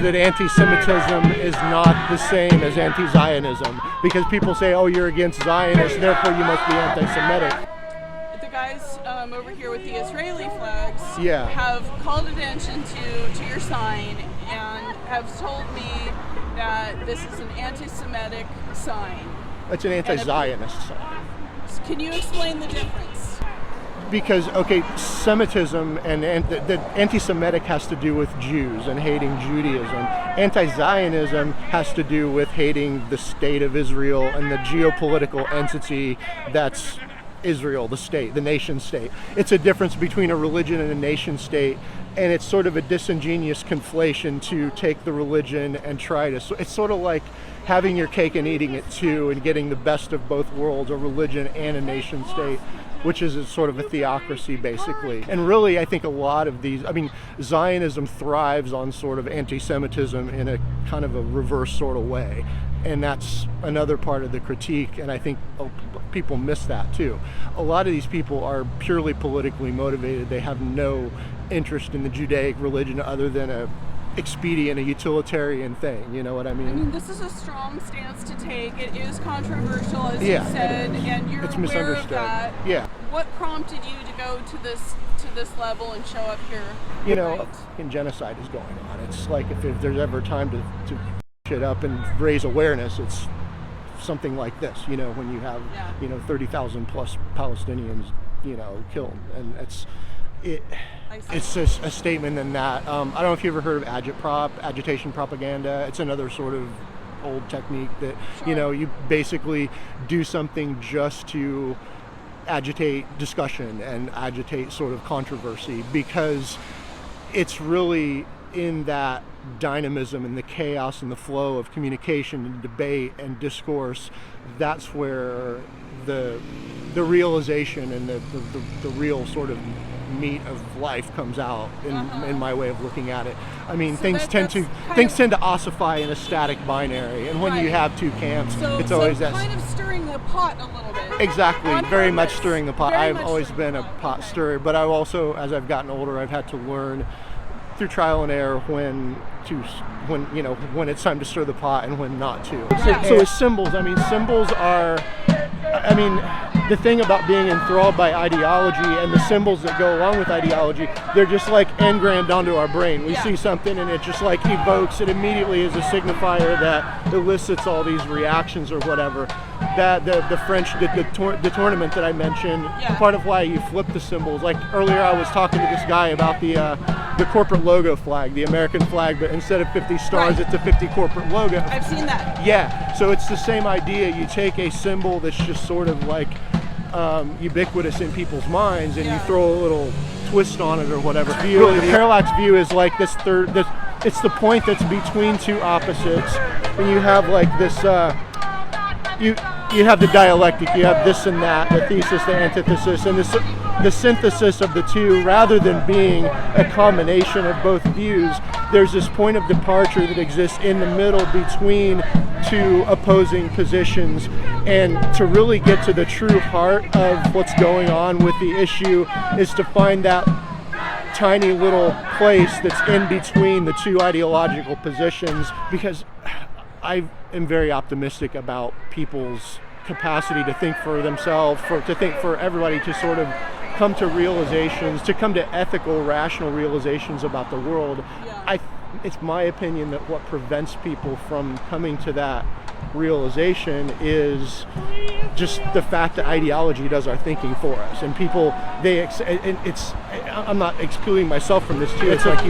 that anti-Semitism is not the same as anti-Zionism, because people say, oh, you're against Zionists, therefore you must be anti-Semitic. The guys over here with the Israeli flags Yeah. have called attention to your sign and have told me that this is an anti-Semitic sign. It's an anti-Zionist sign. Can you explain the difference? Because, okay, Semitism and the anti-Semitic has to do with Jews and hating Judaism. Anti-Zionism has to do with hating the state of Israel and the geopolitical entity that's Israel, the state, the nation state. It's a difference between a religion and a nation state, and it's sort of a disingenuous conflation to take the religion and try to, it's sort of like having your cake and eating it too, and getting the best of both worlds, a religion and a nation state, which is a sort of a theocracy basically. And really, I think a lot of these, I mean, Zionism thrives on sort of anti-Semitism in a kind of a reverse sort of way. And that's another part of the critique, and I think people miss that too. A lot of these people are purely politically motivated. They have no interest in the Judaic religion other than a expedient, a utilitarian thing, you know what I mean? I mean, this is a strong stance to take. It is controversial, as you Yeah, said, and you're it's aware misunderstood. of that. Yeah. What prompted you to go to this level and show up here? You know, Right. fucking genocide is going on. It's like if there's ever time to shit up and raise awareness, it's something like this, you know, when you have, Yeah. you know, 30,000 plus Palestinians, you know, killed. And it's just a statement in that. I don't know if you ever heard of AGITPROP, agitation propaganda. It's another sort of old technique that, Sure. you know, you basically do something just to agitate discussion and agitate sort of controversy, because it's really in that dynamism and the chaos and the flow of communication and debate and discourse, that's where the realization and the real sort of meat of life comes out in my way of looking at it. I mean, So things tend to ossify in a static binary, and when you Right. have two camps, So, it's always that. kind of stirring the pot a little bit. Exactly, On very much purpose. stirring the pot. Very I've much always stirring been the a pot. pot stirrer, but I've also, as I've gotten older, I've had to learn through trial and error when it's time to stir the pot and when not to. Yeah. So with symbols, I mean, symbols are, I mean, the thing about being enthralled by ideology and the symbols that go along with ideology, they're just like engrammed onto our brain. We Yeah. see something and it just like evokes, it immediately is a signifier that elicits all these reactions or whatever. That the French, the tournament that I mentioned, Yeah. part of why you flip the symbols. Like earlier I was talking to this guy about the corporate logo flag, the American flag, but instead of 50 stars, Right. it's a 50 corporate logo. I've seen that. Yeah, so it's the same idea. You take a symbol that's just sort of like ubiquitous in people's minds, and you Yeah. throw a little twist on it or whatever. Really, the parallax view is like this it's the point that's between two opposites, and you have like this, you have the dialectic, you have this and that, the thesis, the antithesis, and the synthesis of the two, rather than being a combination of both views. There's this point of departure that exists in the middle between two opposing positions, and to really get to the true heart of what's going on with the issue is to find that tiny little place that's in between the two ideological positions, because I am very optimistic about people's capacity to think for themselves, to think for everybody, to sort of come to realizations, to come to ethical, rational realizations about the world. Yeah. It's my opinion that what prevents people from coming to that realization is just the fact that ideology does our thinking for us, and people I'm not excluding myself from this too. It's like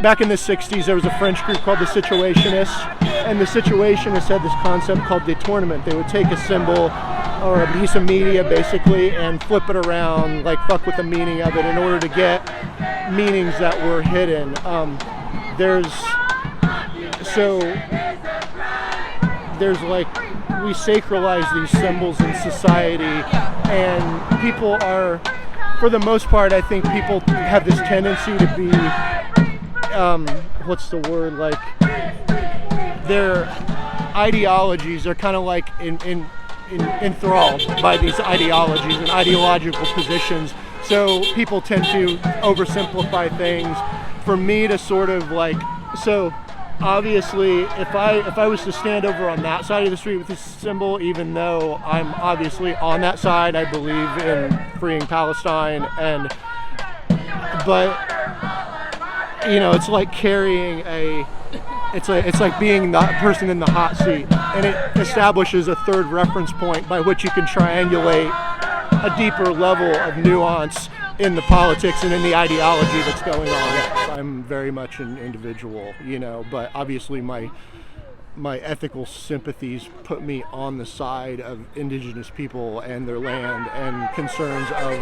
back in the 60s there was a French group called the Situationists, and the Situationists had this concept called détournement. They would take a symbol or a piece of media basically and flip it around, like fuck with the meaning of it, in order to get meanings that were hidden. There's like, we sacralize these symbols in society, and people are, for the most part, I think people have this tendency to be, what's the word, like, their ideologies are kind of like enthralled by these ideologies and ideological positions. So people tend to oversimplify things. For me to sort of like, so obviously, if I was to stand over on that side of the street with this symbol, even though I'm obviously on that side, I believe in freeing Palestine, but it's like carrying it's like being the person in the hot seat, and it establishes a third reference point by which you can triangulate a deeper level of nuance in the politics and in the ideology that's going on. I'm very much an individual, but obviously my ethical sympathies put me on the side of indigenous people and their land and concerns of,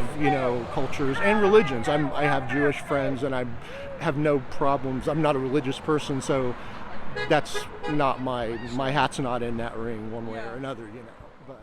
cultures and religions. I have Jewish friends and I have no problems. I'm not a religious person, so that's not my hat's not in that ring one way or another, but.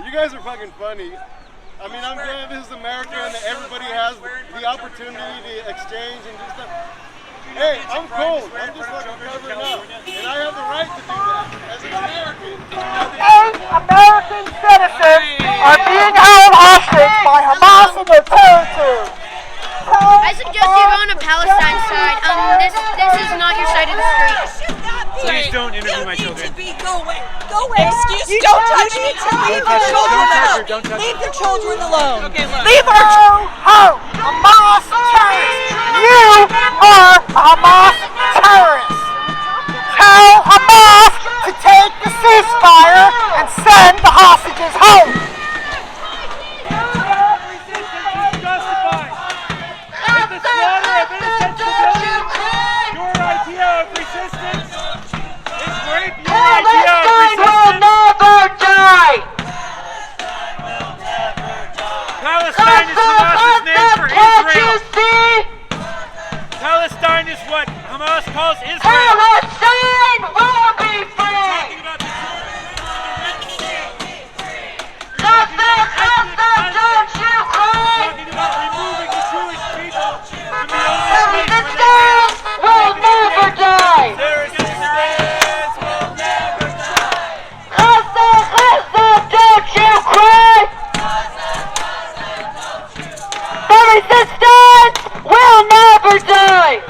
You guys are fucking funny. I mean, I'm glad this is America and that everybody has the opportunity to exchange and do stuff. Hey, I'm cold. I'm just fucking covering up. And I have the right to do that as an American. 8 American citizens are being held hostage by Hamas in their territory. I suggest you go on the Palestine side. This is not your side of the street. Please don't interview my children. Go away. Go away. Excuse me. Don't touch me. Leave your children alone. Leave your children alone. Okay, look. Leave her home. Hamas terrorists. You are a Hamas terrorist. Tell Hamas to take the ceasefire and send the hostages home. Resistance is justified. If the slaughter of innocent civilians, your idea of resistance is rape, your idea of resistance. Never die. Palestine is Hamas's name for Israel. Palestine is what Hamas calls Israel. Palestine will be free. Talking about the Don't you cry. talking about removing the Jewish people from the only place where they Palestine will never die. Resistance will never die. Don't you cry. The resistance will never die.